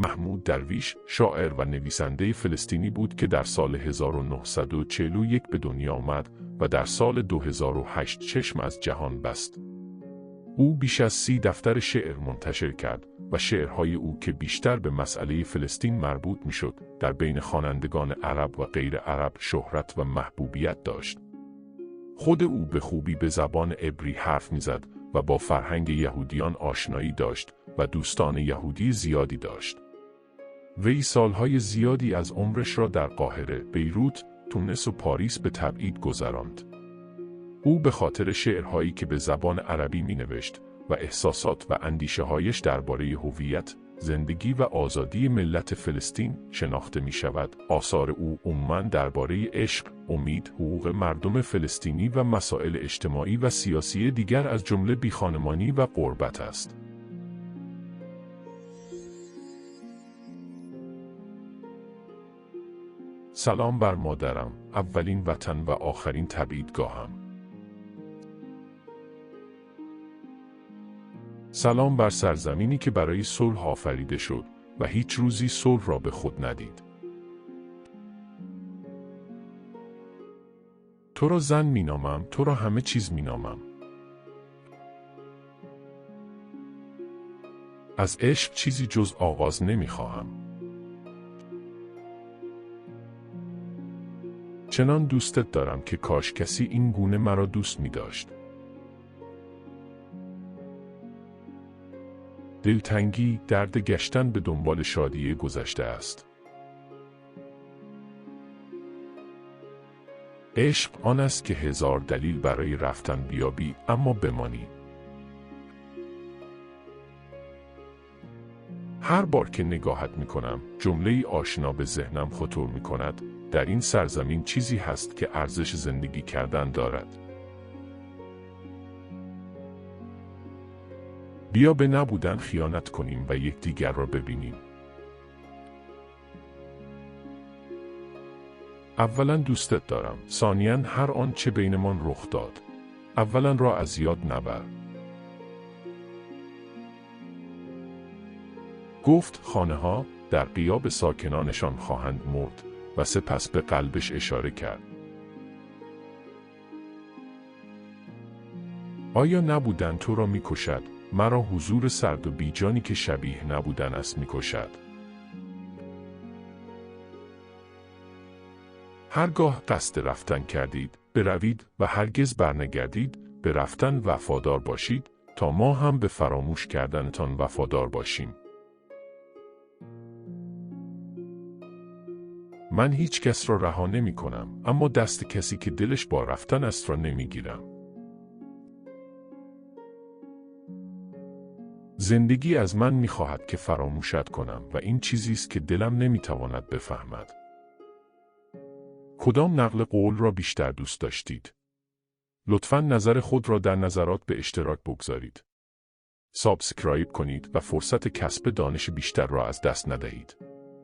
محمود درویش، شاعر و نویسنده فلسطینی بود که در سال 1941 به دنیا آمد و در سال 2008 چشم از جهان بست. او بیش از 30 دفتر شعر منتشر کرد و شعرهای او که بیشتر به مسئله فلسطین مربوط میشد، در بین خوانندگان عرب و غیر عرب شهرت و محبوبیت داشت. خود او به خوبی به زبان عبری حرف میزد و با فرهنگ یهودیان آشنایی داشت و دوستان یهودی زیادی داشت. وی سالهای زیادی از عمرش را در قاهره، بیروت، تونس و پاریس به تبعید گذراند. او به خاطر شعرهایی که به زبان عربی مینوشت و احساسات و اندیشه‌هایش درباره هویت، زندگی و آزادی ملت فلسطین شناخته می شود. آثار او عموماً درباره عشق، امید، حقوق مردم فلسطینی و مسائل اجتماعی و سیاسی دیگر از جمله بیخانمانی و غربت است. سلام بر مادرم، اولین وطن و آخرین تبعیدگاهم. سلام بر سرزمینی که برای صلح آفریده شد و هیچ روزی صلح را به خود ندید. تو را زن مینامم، تو را همه چیز مینامم. از عشق چیزی جز آغاز نمیخواهم. چنان دوستت دارم که کاش کسی این گونه مرا دوست می‌داشت. دلتنگی درد گشتن به دنبال شادی گذشته است. عشق آن است که هزار دلیل برای رفتن بیابی اما بمانی. هر بار که نگاهت می‌کنم، جمله‌ای آشنا به ذهنم خطور می‌کند: در این سرزمین چیزی هست که ارزش زندگی کردن دارد. بیا به نبودن خیانت کنیم و یکدیگر را ببینیم. اولا دوستت دارم، ثانیاً هر آنچه بینمان رخ داد. اولا را از یاد نبر. گفت خانه ها در غیاب ساکنانشان خواهند مرد و سپس به قلبش اشاره کرد. آیا نبودن تو را می‌کشد؟ مرا حضور سرد و بیجانی که شبیه نبودن است می‌کشد. هرگاه قصد رفتن کردید، بروید و هرگز برنگردید، به رفتن وفادار باشید تا ما هم به فراموش کردنتان وفادار باشیم. من هیچ کس را رها نمی کنم، اما دست کسی که دلش با رفتن است را نمی گیرم. زندگی از من می خواهد که فراموشت کنم و این چیزی است که دلم نمی تواند بفهمد. کدام نقل قول را بیشتر دوست داشتید؟ لطفاً نظر خود را در نظرات به اشتراک بگذارید. سابسکرایب کنید و فرصت کسب دانش بیشتر را از دست ندهید.